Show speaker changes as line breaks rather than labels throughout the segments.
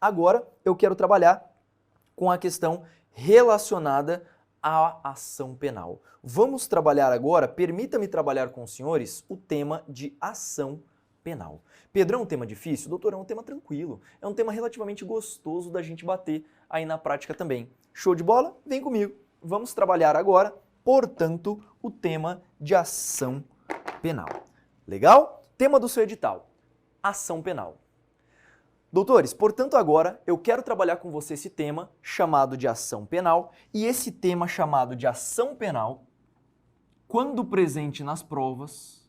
Agora eu quero trabalhar com a questão relacionada à ação penal. Vamos trabalhar agora, permita-me trabalhar com os senhores, o tema de ação penal. Pedro, é um tema difícil? Doutor, é um tema tranquilo. É um tema relativamente gostoso da gente bater aí na prática também. Show de bola? Vem comigo. Vamos trabalhar agora, portanto, o tema de ação penal. Legal? Tema do seu edital, ação penal. Doutores, portanto agora eu quero trabalhar com você esse tema chamado de ação penal e esse tema chamado de ação penal, quando presente nas provas,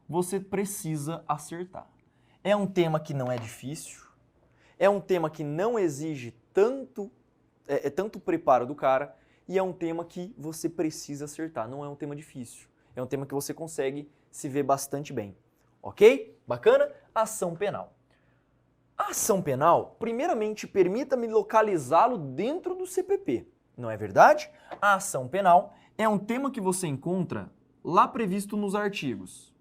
você precisa acertar. É um tema que não é difícil, é um tema que não exige tanto preparo do cara e é um tema que você precisa acertar, não é um tema difícil, é um tema que você consegue se ver bastante bem. Ok? Bacana? Ação penal. A ação penal, primeiramente, permita-me localizá-lo dentro do CPP, não é verdade? A ação penal é um tema que você encontra lá previsto nos artigos.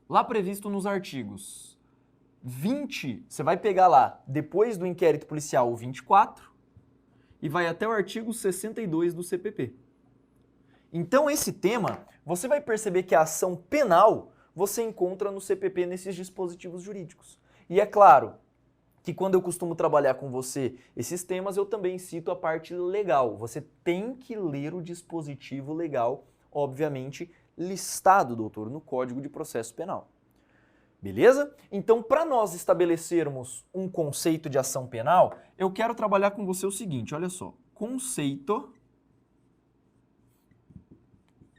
Lá previsto nos artigos 20, você vai pegar lá, depois do inquérito policial, o 24, e vai até o artigo 62 do CPP. Então, esse tema, você vai perceber que a ação penal você encontra no CPP nesses dispositivos jurídicos. E é claro que quando eu costumo trabalhar com você esses temas, eu também cito a parte legal. Você tem que ler o dispositivo legal, obviamente, listado, doutor, no Código de Processo Penal. Beleza? Então, para nós estabelecermos um conceito de ação penal, eu quero trabalhar com você o seguinte, olha só. Conceito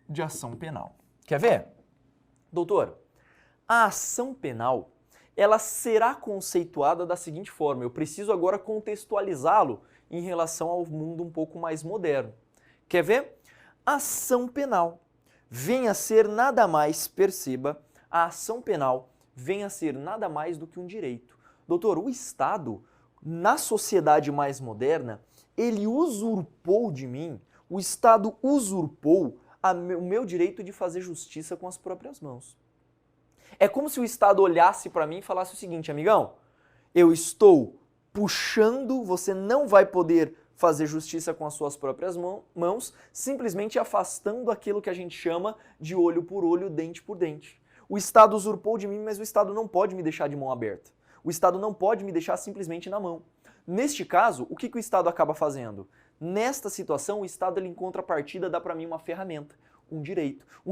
de ação penal. Quer ver? Doutor, a ação penal, ela será conceituada da seguinte forma, eu preciso agora contextualizá-lo em relação ao mundo um pouco mais moderno. Quer ver? Ação penal vem a ser nada mais, perceba, a ação penal vem a ser nada mais do que um direito. Doutor, o Estado, na sociedade mais moderna, ele usurpou de mim, o Estado usurpou o meu direito de fazer justiça com as próprias mãos. É como se o Estado olhasse para mim e falasse o seguinte, amigão, eu estou puxando, você não vai poder fazer justiça com as suas próprias mãos, simplesmente afastando aquilo que a gente chama de olho por olho, dente por dente. O Estado usurpou de mim, mas o Estado não pode me deixar de mão aberta. O Estado não pode me deixar simplesmente na mão. Neste caso, o que o Estado acaba fazendo? Nesta situação, o Estado ele, em contrapartida, dá para mim uma ferramenta, um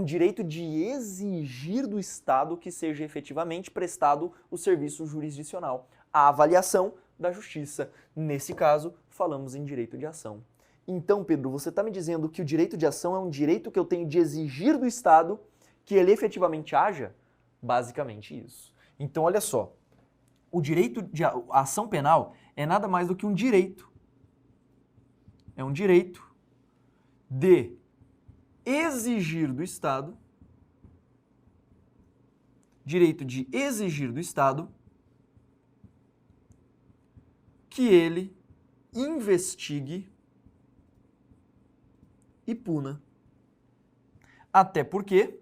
direito de exigir do Estado que seja efetivamente prestado o serviço jurisdicional, a avaliação da justiça. Nesse caso, falamos em direito de ação. Então, Pedro, você está me dizendo que o direito de ação é um direito que eu tenho de exigir do Estado que ele efetivamente haja? Basicamente isso. Então, olha só, o direito de ação penal é nada mais do que um direito. É um direito de exigir do Estado, que ele investigue e puna. Até porque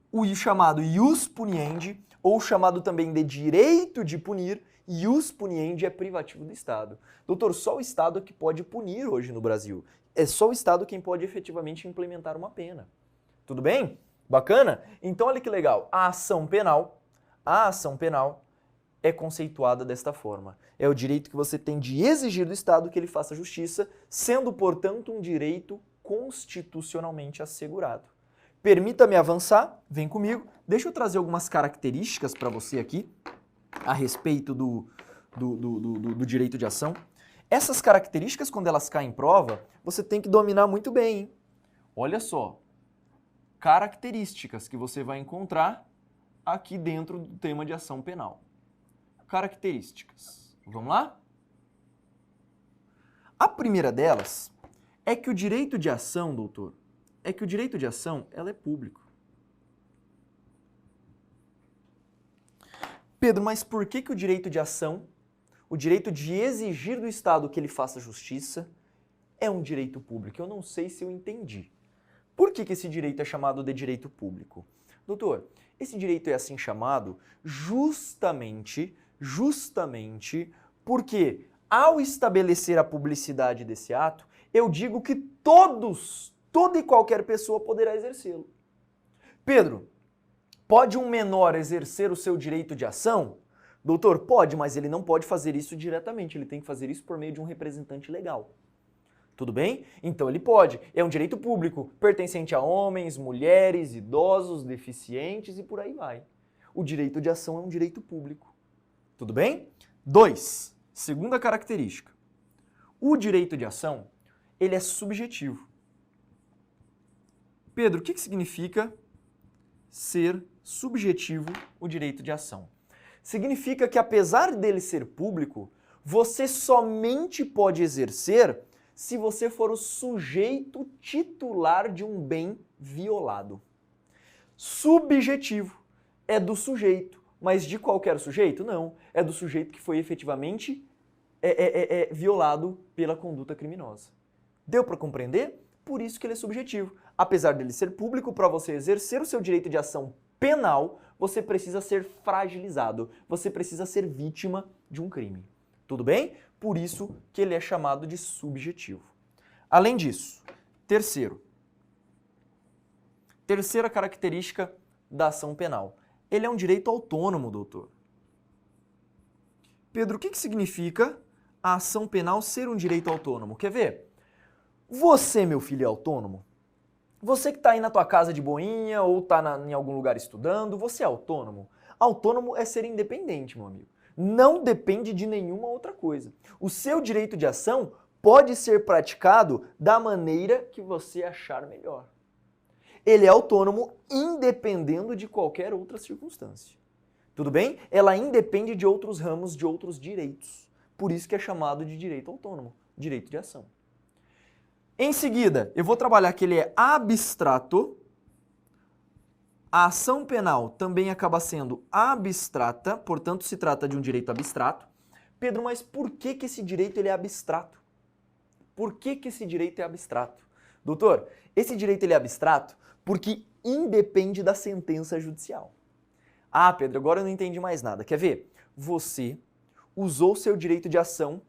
o chamado ius puniendi, ou chamado também de direito de punir, ius puniendi é privativo do Estado. Doutor, só o Estado é que pode punir hoje no Brasil. É só o Estado quem pode efetivamente implementar uma pena. Tudo bem? Bacana? Então olha que legal. A ação penal é conceituada desta forma. É o direito que você tem de exigir do Estado que ele faça justiça, sendo, portanto, um direito constitucionalmente assegurado. Permita-me avançar, vem comigo. Deixa eu trazer algumas características para você aqui a respeito do direito de ação. Essas características, quando elas caem em prova, você tem que dominar muito bem, hein? Olha só, características que você vai encontrar aqui dentro do tema de ação penal. Características. Vamos lá? A primeira delas é que o direito de ação, doutor, ela é público. Pedro, mas por que o direito de ação, o direito de exigir do Estado que ele faça justiça, é um direito público? Eu não sei se eu entendi. Por que esse direito é chamado de direito público? Doutor, esse direito é assim chamado justamente porque, ao estabelecer a publicidade desse ato, eu digo que toda e qualquer pessoa poderá exercê-lo. Pedro, pode um menor exercer o seu direito de ação? Doutor, pode, mas ele não pode fazer isso diretamente, ele tem que fazer isso por meio de um representante legal. Tudo bem? Então ele pode. É um direito público, pertencente a homens, mulheres, idosos, deficientes e por aí vai. O direito de ação é um direito público. Tudo bem? 2. Segunda característica. O direito de ação, ele é subjetivo. Pedro, o que significa ser subjetivo o direito de ação? Significa que apesar dele ser público, você somente pode exercer se você for o sujeito titular de um bem violado. Subjetivo é do sujeito, mas de qualquer sujeito? Não, é do sujeito que foi efetivamente violado pela conduta criminosa. Deu para compreender? Por isso que ele é subjetivo. Apesar dele ser público, para você exercer o seu direito de ação penal, você precisa ser fragilizado, você precisa ser vítima de um crime. Tudo bem? Por isso que ele é chamado de subjetivo. Além disso, terceira característica da ação penal. Ele é um direito autônomo, doutor. Pedro, o que significa a ação penal ser um direito autônomo? Quer ver? Você, meu filho, é autônomo? Você que está aí na tua casa de boinha ou está em algum lugar estudando, você é autônomo? Autônomo é ser independente, meu amigo. Não depende de nenhuma outra coisa. O seu direito de ação pode ser praticado da maneira que você achar melhor. Ele é autônomo independendo de qualquer outra circunstância. Tudo bem? Ela independe de outros ramos, de outros direitos. Por isso que é chamado de direito autônomo, direito de ação. Em seguida, eu vou trabalhar que ele é abstrato. A ação penal também acaba sendo abstrata, portanto se trata de um direito abstrato. Pedro, mas por que esse direito ele é abstrato? Por que esse direito é abstrato? Doutor, esse direito ele é abstrato porque independe da sentença judicial. Ah, Pedro, agora eu não entendi mais nada. Quer ver? Você usou seu direito de ação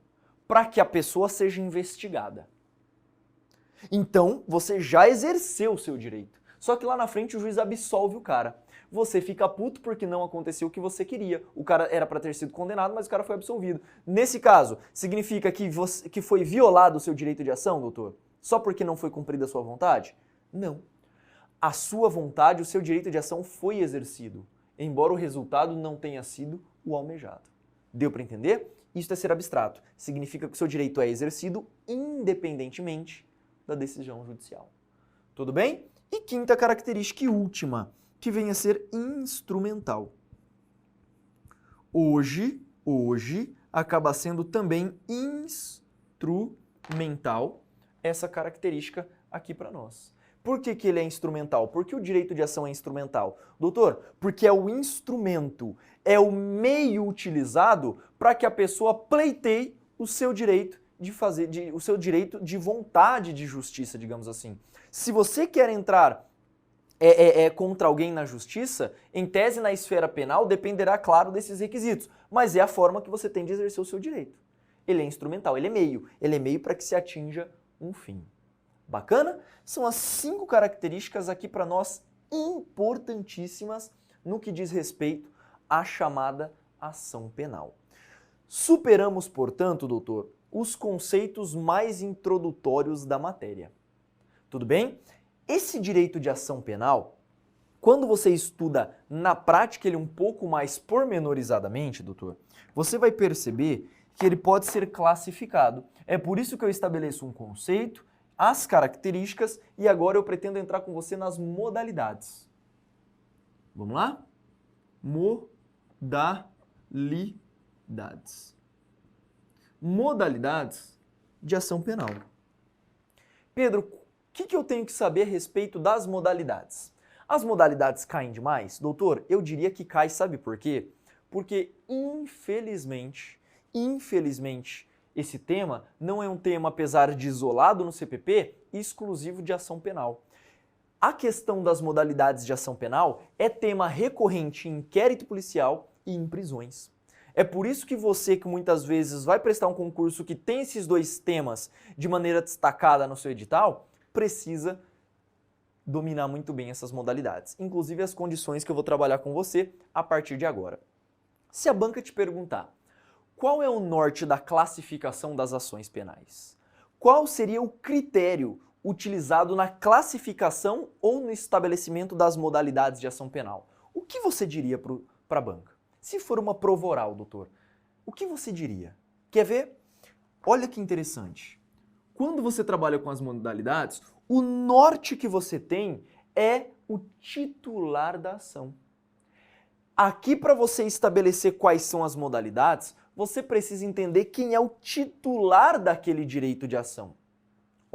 para que a pessoa seja investigada. Então, você já exerceu o seu direito. Só que lá na frente o juiz absolve o cara. Você fica puto porque não aconteceu o que você queria. O cara era para ter sido condenado, mas o cara foi absolvido. Nesse caso, significa que foi violado o seu direito de ação, doutor? Só porque não foi cumprida a sua vontade? Não. A sua vontade, o seu direito de ação foi exercido, embora o resultado não tenha sido o almejado. Deu para entender? Isso é ser abstrato. Significa que o seu direito é exercido independentemente da decisão judicial. Tudo bem? E quinta característica e última, que vem a ser instrumental. Hoje acaba sendo também instrumental essa característica aqui para nós. Por que ele é instrumental? Por que o direito de ação é instrumental? Doutor, porque é o instrumento, é o meio utilizado para que a pessoa pleiteie o seu direito o seu direito de vontade de justiça, digamos assim. Se você quer entrar contra alguém na justiça, em tese na esfera penal, dependerá, claro, desses requisitos, mas é a forma que você tem de exercer o seu direito. Ele é instrumental, ele é meio para que se atinja um fim. Bacana? São as 5 características aqui para nós importantíssimas no que diz respeito à chamada ação penal. Superamos, portanto, doutor, os conceitos mais introdutórios da matéria. Tudo bem? Esse direito de ação penal, quando você estuda na prática ele um pouco mais pormenorizadamente, doutor, você vai perceber que ele pode ser classificado. É por isso que eu estabeleço um conceito, as características e agora eu pretendo entrar com você nas modalidades. Vamos lá? Modalidades. Modalidades de ação penal. Pedro, o que eu tenho que saber a respeito das modalidades? As modalidades caem demais? Doutor, eu diria que cai, sabe por quê? Porque, infelizmente, esse tema não é um tema, apesar de isolado no CPP, exclusivo de ação penal. a questão das modalidades de ação penal é tema recorrente em inquérito policial e em prisões. É por isso que você, que muitas vezes vai prestar um concurso que tem esses dois temas de maneira destacada no seu edital, precisa dominar muito bem essas modalidades, inclusive as condições que eu vou trabalhar com você a partir de agora. Se a banca te perguntar, qual é o norte da classificação das ações penais? Qual seria o critério utilizado na classificação ou no estabelecimento das modalidades de ação penal? O que você diria para a banca? Se for uma prova oral, doutor, o que você diria? Quer ver? Olha que interessante. Quando você trabalha com as modalidades, o norte que você tem é o titular da ação. Aqui, para você estabelecer quais são as modalidades, você precisa entender quem é o titular daquele direito de ação.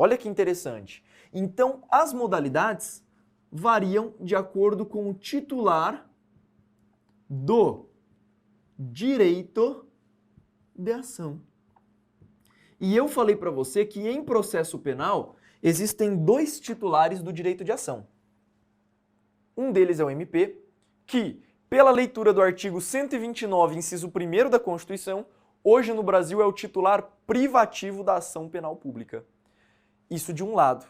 Olha que interessante. Então, as modalidades variam de acordo com o titular do direito de ação. E eu falei para você que em processo penal existem dois titulares do direito de ação. Um deles é o MP, que, pela leitura do artigo 129, inciso 1º da Constituição, hoje no Brasil é o titular privativo da ação penal pública. Isso de um lado.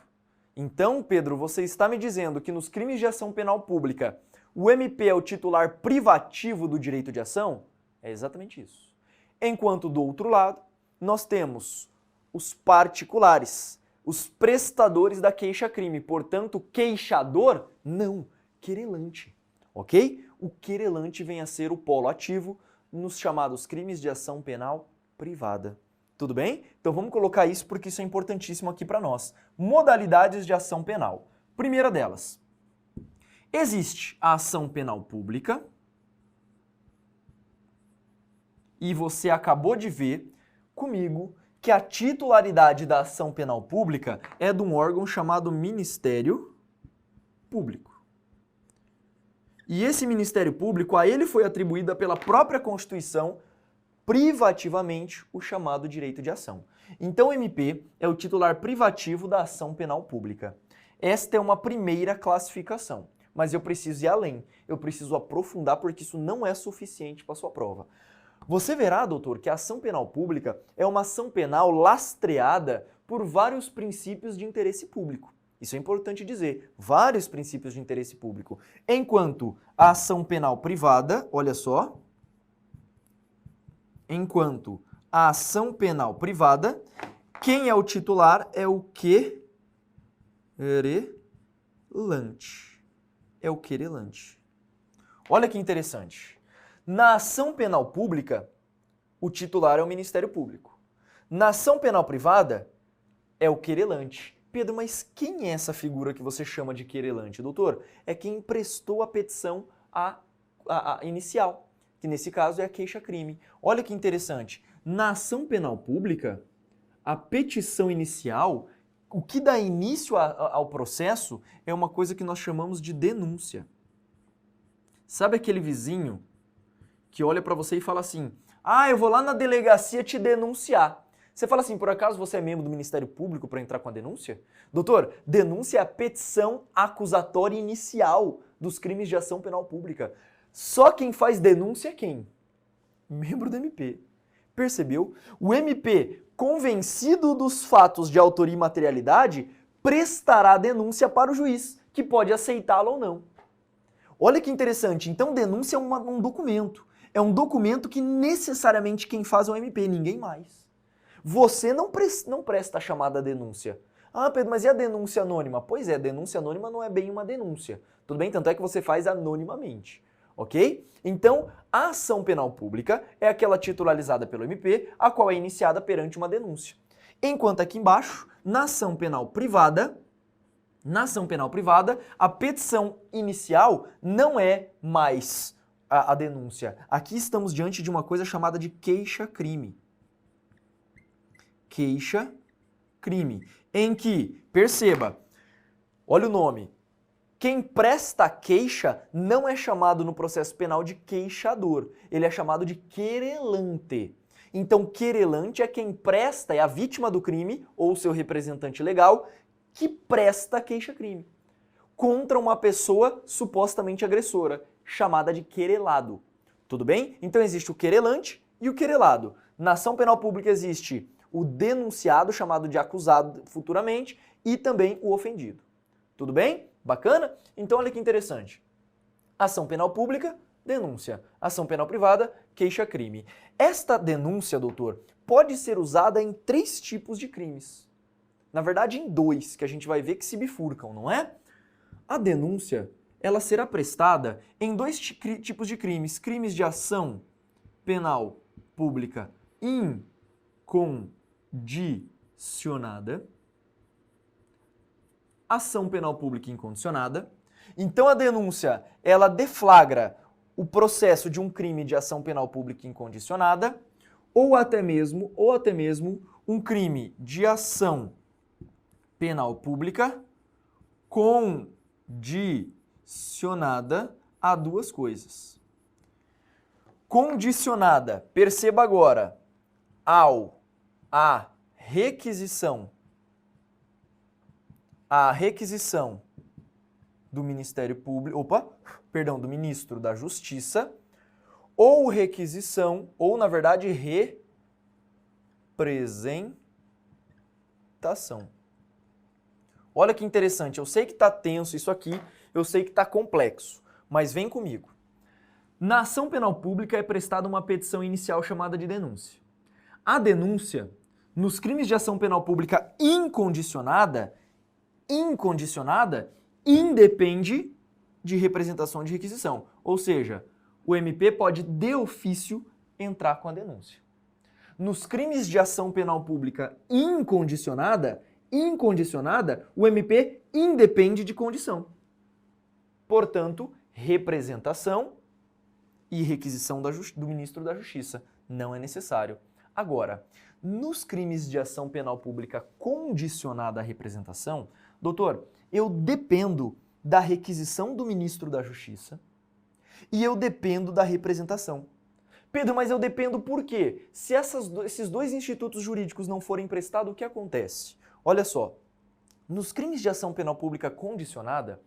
Então, Pedro, você está me dizendo que nos crimes de ação penal pública, o MP é o titular privativo do direito de ação? É exatamente isso. Enquanto do outro lado, nós temos os particulares, os prestadores da queixa-crime. Portanto, queixador, não, querelante. Ok? O querelante vem a ser o polo ativo nos chamados crimes de ação penal privada. Tudo bem? Então vamos colocar isso porque isso é importantíssimo aqui para nós. Modalidades de ação penal. Primeira delas, existe a ação penal pública e você acabou de ver comigo que a titularidade da ação penal pública é de um órgão chamado Ministério Público. E esse Ministério Público, a ele foi atribuída pela própria Constituição privativamente o chamado direito de ação. Então o MP é o titular privativo da ação penal pública. Esta é uma primeira classificação, mas eu preciso ir além, eu preciso aprofundar porque isso não é suficiente para a sua prova. Você verá, doutor, que a ação penal pública é uma ação penal lastreada por vários princípios de interesse público. Isso é importante dizer, vários princípios de interesse público. Enquanto a ação penal privada, olha só, enquanto a ação penal privada, quem é o titular é o querelante. É o querelante. Olha que interessante. Na ação penal pública, o titular é o Ministério Público. Na ação penal privada, é o querelante. Pedro, mas quem é essa figura que você chama de querelante, doutor? É quem prestou a petição inicial, que nesse caso é a queixa-crime. Olha que interessante. Na ação penal pública, a petição inicial, o que dá início ao processo é uma coisa que nós chamamos de denúncia. Sabe aquele vizinho que olha para você e fala assim, eu vou lá na delegacia te denunciar. Você fala assim, por acaso você é membro do Ministério Público para entrar com a denúncia? Doutor, denúncia é a petição acusatória inicial dos crimes de ação penal pública. Só quem faz denúncia é quem? Membro do MP. Percebeu? O MP, convencido dos fatos de autoria e materialidade, prestará a denúncia para o juiz, que pode aceitá-la ou não. Olha que interessante. Então, denúncia é um documento. É um documento que necessariamente quem faz é o MP, ninguém mais. Você não presta a chamada denúncia. Pedro, mas e a denúncia anônima? Pois é, a denúncia anônima não é bem uma denúncia. Tudo bem? Tanto é que você faz anonimamente. Ok? Então, a ação penal pública é aquela titularizada pelo MP, a qual é iniciada perante uma denúncia. Enquanto aqui embaixo, na ação penal privada, a petição inicial não é mais a denúncia. Aqui estamos diante de uma coisa chamada de queixa-crime. Queixa-crime, em que, perceba, olha o nome, quem presta a queixa não é chamado no processo penal de queixador, ele é chamado de querelante. Então, querelante é quem presta, é a vítima do crime ou seu representante legal que presta a queixa-crime. contra uma pessoa supostamente agressora, chamada de querelado. Tudo bem? Então existe o querelante e o querelado. Na ação penal pública existe o denunciado, chamado de acusado futuramente, e também o ofendido. Tudo bem? Bacana? Então olha que interessante. Ação penal pública, denúncia. Ação penal privada, queixa-crime. Esta denúncia, doutor, pode ser usada em 3 tipos de crimes. Na verdade, em 2, que a gente vai ver que se bifurcam, não é? A denúncia, ela será prestada em 2 tipos de crimes. Crimes de ação penal pública incondicionada. Ação penal pública incondicionada. Então a denúncia, ela deflagra o processo de um crime de ação penal pública incondicionada ou até mesmo um crime de ação penal pública condicionada a 2 coisas. Condicionada, perceba agora, à requisição do Ministério Público, do Ministro da Justiça, ou requisição, ou na verdade representação. Olha que interessante, eu sei que está tenso isso aqui, eu sei que está complexo, mas vem comigo. Na ação penal pública é prestada uma petição inicial chamada de denúncia. A denúncia, nos crimes de ação penal pública incondicionada, independe de representação de requisição. Ou seja, o MP pode, de ofício, entrar com a denúncia. Nos crimes de ação penal pública incondicionada, o MP independe de condição. Portanto, representação e requisição do Ministro da Justiça não é necessário. Agora, nos crimes de ação penal pública condicionada à representação, doutor, eu dependo da requisição do Ministro da Justiça e eu dependo da representação. Pedro, mas eu dependo por quê? Se esses 2 institutos jurídicos não forem prestados, o que acontece? Olha só, nos crimes de ação penal pública condicionada,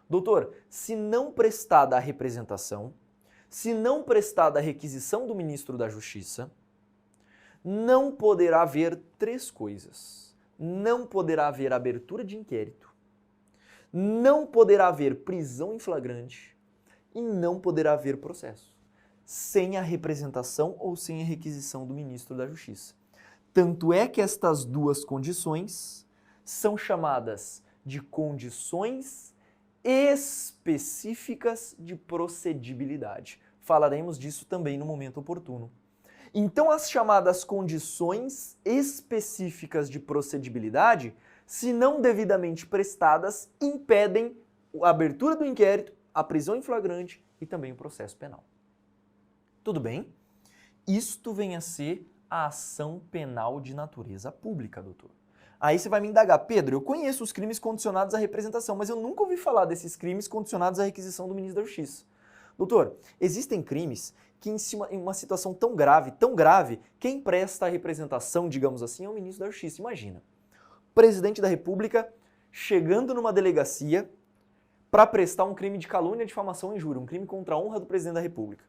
doutor, se não prestada a representação, se não prestada a requisição do Ministro da Justiça, não poderá haver 3 coisas. Não poderá haver abertura de inquérito, não poderá haver prisão em flagrante e não poderá haver processo, sem a representação ou sem a requisição do Ministro da Justiça. Tanto é que estas 2 condições são chamadas de condições específicas de procedibilidade. Falaremos disso também no momento oportuno. Então, as chamadas condições específicas de procedibilidade, se não devidamente prestadas, impedem a abertura do inquérito, a prisão em flagrante e também o processo penal. Tudo bem? Isto vem a ser a ação penal de natureza pública, doutor. Aí você vai me indagar, Pedro, eu conheço os crimes condicionados à representação, mas eu nunca ouvi falar desses crimes condicionados à requisição do Ministro da Justiça. Doutor, existem crimes que em uma situação tão grave, quem presta a representação, digamos assim, é o Ministro da Justiça. Imagina, o Presidente da República chegando numa delegacia para prestar um crime de calúnia, difamação e injúria, um crime contra a honra do Presidente da República.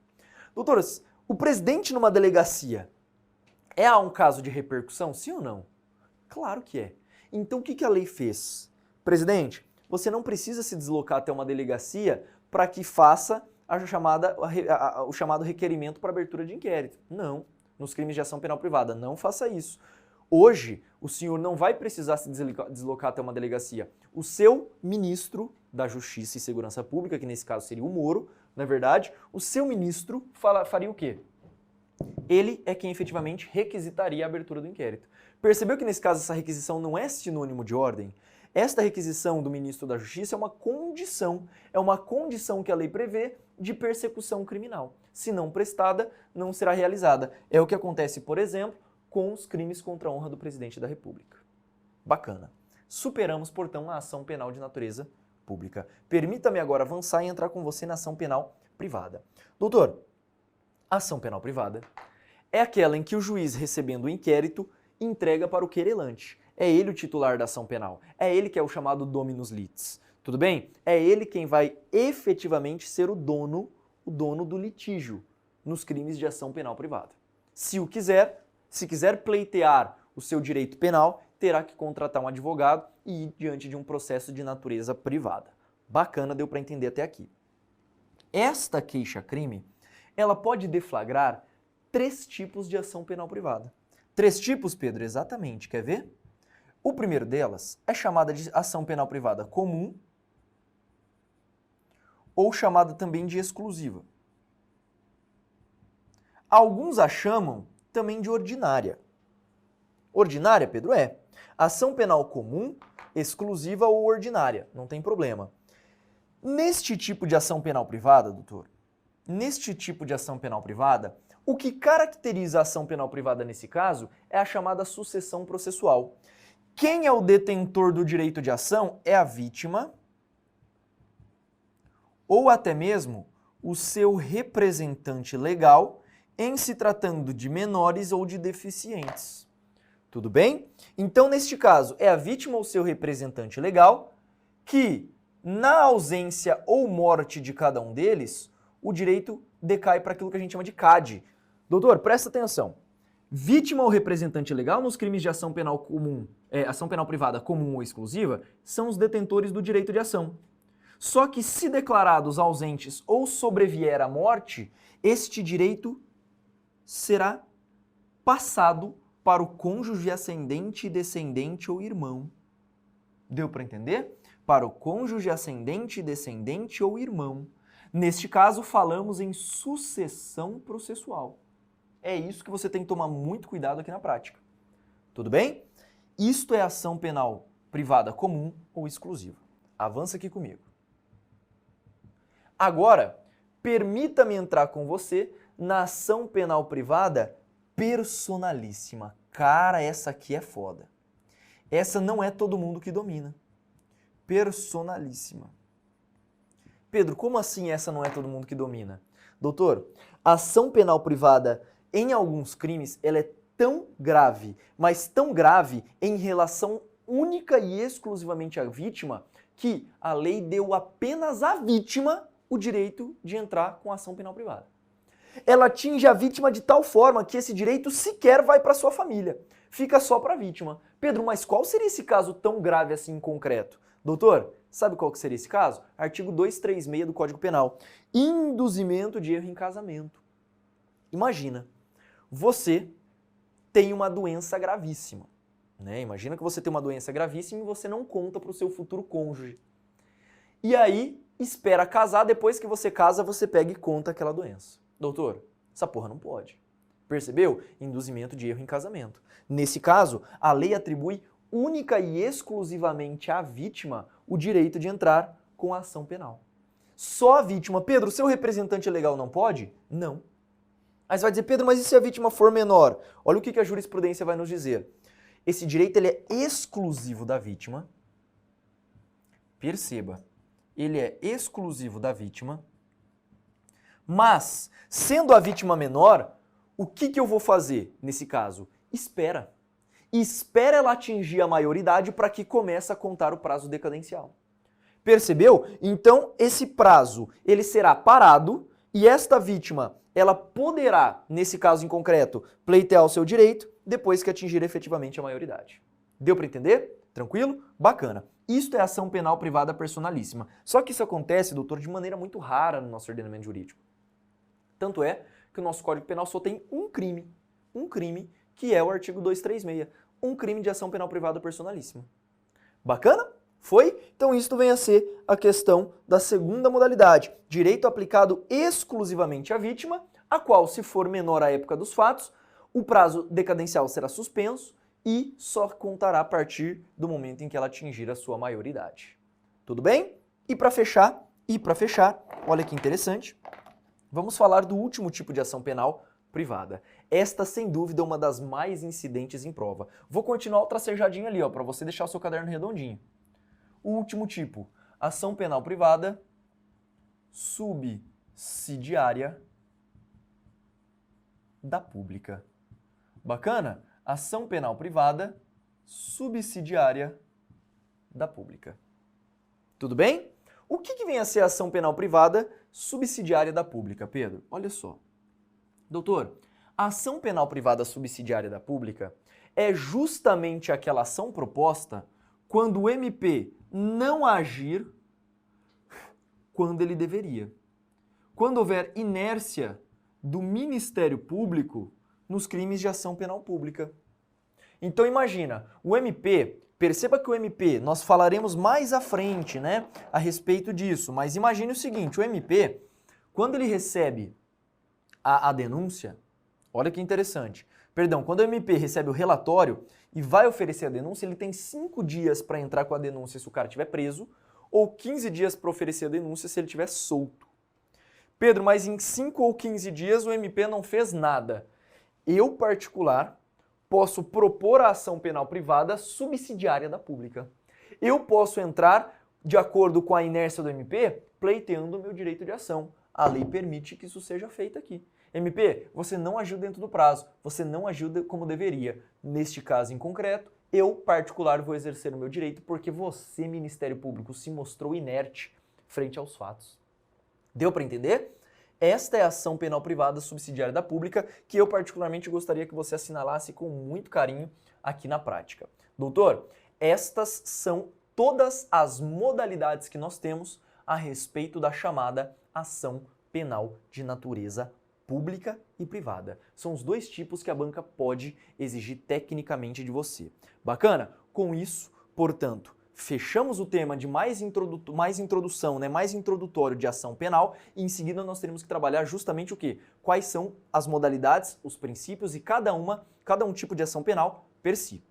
Doutoras, o presidente numa delegacia é um caso de repercussão, sim ou não? Claro que é. Então o que a lei fez? Presidente, você não precisa se deslocar até uma delegacia para que faça o chamado requerimento para abertura de inquérito. Não, nos crimes de ação penal privada, não faça isso. Hoje, o senhor não vai precisar se deslocar até uma delegacia. O seu ministro da Justiça e Segurança Pública, que nesse caso seria o Moro, na verdade, o seu ministro faria o quê? Ele é quem efetivamente requisitaria a abertura do inquérito. Percebeu que nesse caso essa requisição não é sinônimo de ordem? Esta requisição do ministro da Justiça é uma condição que a lei prevê de persecução criminal. Se não prestada, não será realizada. É o que acontece, por exemplo, com os crimes contra a honra do presidente da República. Bacana. Superamos, portanto, a ação penal de natureza pública. Permita-me agora avançar e entrar com você na ação penal privada. Doutor, a ação penal privada é aquela em que o juiz, recebendo o inquérito, entrega para o querelante. É ele o titular da ação penal. É ele que é o chamado dominus litis. Tudo bem? É ele quem vai efetivamente ser o dono do litígio nos crimes de ação penal privada. Se quiser pleitear o seu direito penal, terá que contratar um advogado e ir diante de um processo de natureza privada. Bacana, deu para entender até aqui. Esta queixa-crime, ela pode deflagrar 3 tipos de ação penal privada. 3 tipos, Pedro? Exatamente. Quer ver? O primeiro delas é chamada de ação penal privada comum ou chamada também de exclusiva. Alguns a chamam também de ordinária. Ordinária, Pedro, é ação penal comum, exclusiva ou ordinária, não tem problema. Neste tipo de ação penal privada, doutor, o que caracteriza a ação penal privada nesse caso é a chamada sucessão processual. Quem é o detentor do direito de ação é a vítima ou até mesmo o seu representante legal em se tratando de menores ou de deficientes. Tudo bem? Então, neste caso, é a vítima ou seu representante legal que, na ausência ou morte de cada um deles, o direito decai para aquilo que a gente chama de CAD. Doutor, presta atenção. Vítima ou representante legal nos crimes de ação penal comum, ação penal privada comum ou exclusiva, são os detentores do direito de ação. Só que se declarados ausentes ou sobrevier à morte, este direito será passado para o cônjuge ascendente, descendente ou irmão. Deu para entender? Para o cônjuge ascendente, descendente ou irmão. Neste caso, falamos em sucessão processual. É isso que você tem que tomar muito cuidado aqui na prática. Tudo bem? Isto é ação penal privada comum ou exclusiva. Avança aqui comigo. Agora, permita-me entrar com você na ação penal privada personalíssima. Cara, essa aqui é foda. Essa não é todo mundo que domina. Personalíssima. Pedro, como assim essa não é todo mundo que domina? Doutor, a ação penal privada, em alguns crimes, ela é tão grave, mas tão grave em relação única e exclusivamente à vítima, que a lei deu apenas à vítima o direito de entrar com a ação penal privada. Ela atinge a vítima de tal forma que esse direito sequer vai para sua família. Fica só para a vítima. Pedro, mas qual seria esse caso tão grave assim em concreto? Doutor, sabe qual que seria esse caso? Artigo 236 do Código Penal. Induzimento de erro em casamento. Imagina, você tem uma doença gravíssima. Né? Imagina que você tem uma doença gravíssima e você não conta para o seu futuro cônjuge. E aí, espera casar, depois que você casa, você pega e conta aquela doença. Doutor, essa porra não pode. Percebeu? Induzimento de erro em casamento. Nesse caso, a lei atribui única e exclusivamente à vítima o direito de entrar com a ação penal. Só a vítima. Pedro, seu representante legal não pode? Não. Aí você vai dizer, Pedro, mas e se a vítima for menor? Olha o que a jurisprudência vai nos dizer. Esse direito ele é exclusivo da vítima. Perceba, ele é exclusivo da vítima. Mas, sendo a vítima menor, o que eu vou fazer nesse caso? Espera. Espera ela atingir a maioridade para que comece a contar o prazo decadencial. Percebeu? Então, esse prazo ele será parado e esta vítima ela poderá, nesse caso em concreto, pleitear o seu direito depois que atingir efetivamente a maioridade. Deu para entender? Tranquilo? Bacana. Isto é ação penal privada personalíssima. Só que isso acontece, doutor, de maneira muito rara no nosso ordenamento jurídico. Tanto é que o nosso Código Penal só tem um crime que é o artigo 236, um crime de ação penal privada personalíssima. Bacana? Foi? Então isto vem a ser a questão da segunda modalidade, direito aplicado exclusivamente à vítima, a qual, se for menor à época dos fatos, o prazo decadencial será suspenso e só contará a partir do momento em que ela atingir a sua maioridade. Tudo bem? E para fechar, olha que interessante, vamos falar do último tipo de ação penal privada. Esta, sem dúvida, é uma das mais incidentes em prova. Vou continuar o tracejadinho ali, para você deixar o seu caderno redondinho. O último tipo, ação penal privada subsidiária da pública. Bacana? Ação penal privada subsidiária da pública. Tudo bem? O que vem a ser a ação penal privada subsidiária da pública, Pedro? Olha só. Doutor, a ação penal privada subsidiária da pública é justamente aquela ação proposta quando o MP não agir quando ele deveria. Quando houver inércia do Ministério Público nos crimes de ação penal pública. Então imagina, o MP, perceba que o MP, nós falaremos mais à frente, né, a respeito disso, mas imagine o seguinte, o MP, quando ele recebe a denúncia, olha que interessante, perdão, quando o MP recebe o relatório e vai oferecer a denúncia, ele tem 5 dias para entrar com a denúncia se o cara estiver preso, ou 15 dias para oferecer a denúncia se ele estiver solto. Pedro, mas em 5 ou 15 dias o MP não fez nada. Eu, particular, posso propor a ação penal privada subsidiária da pública. Eu posso entrar, de acordo com a inércia do MP, pleiteando o meu direito de ação. A lei permite que isso seja feito aqui. MP, você não agiu dentro do prazo, você não agiu como deveria. Neste caso em concreto, eu, particular, vou exercer o meu direito porque você, Ministério Público, se mostrou inerte frente aos fatos. Deu para entender? Esta é a ação penal privada subsidiária da pública que eu particularmente gostaria que você assinalasse com muito carinho aqui na prática. Doutor, estas são todas as modalidades que nós temos a respeito da chamada ação penal de natureza pública e privada. São os dois tipos que a banca pode exigir tecnicamente de você. Bacana? Com isso, portanto, fechamos o tema de mais introdução, né, mais introdutório de ação penal e em seguida nós teremos que trabalhar justamente o quê? Quais são as modalidades, os princípios e cada um tipo de ação penal per si.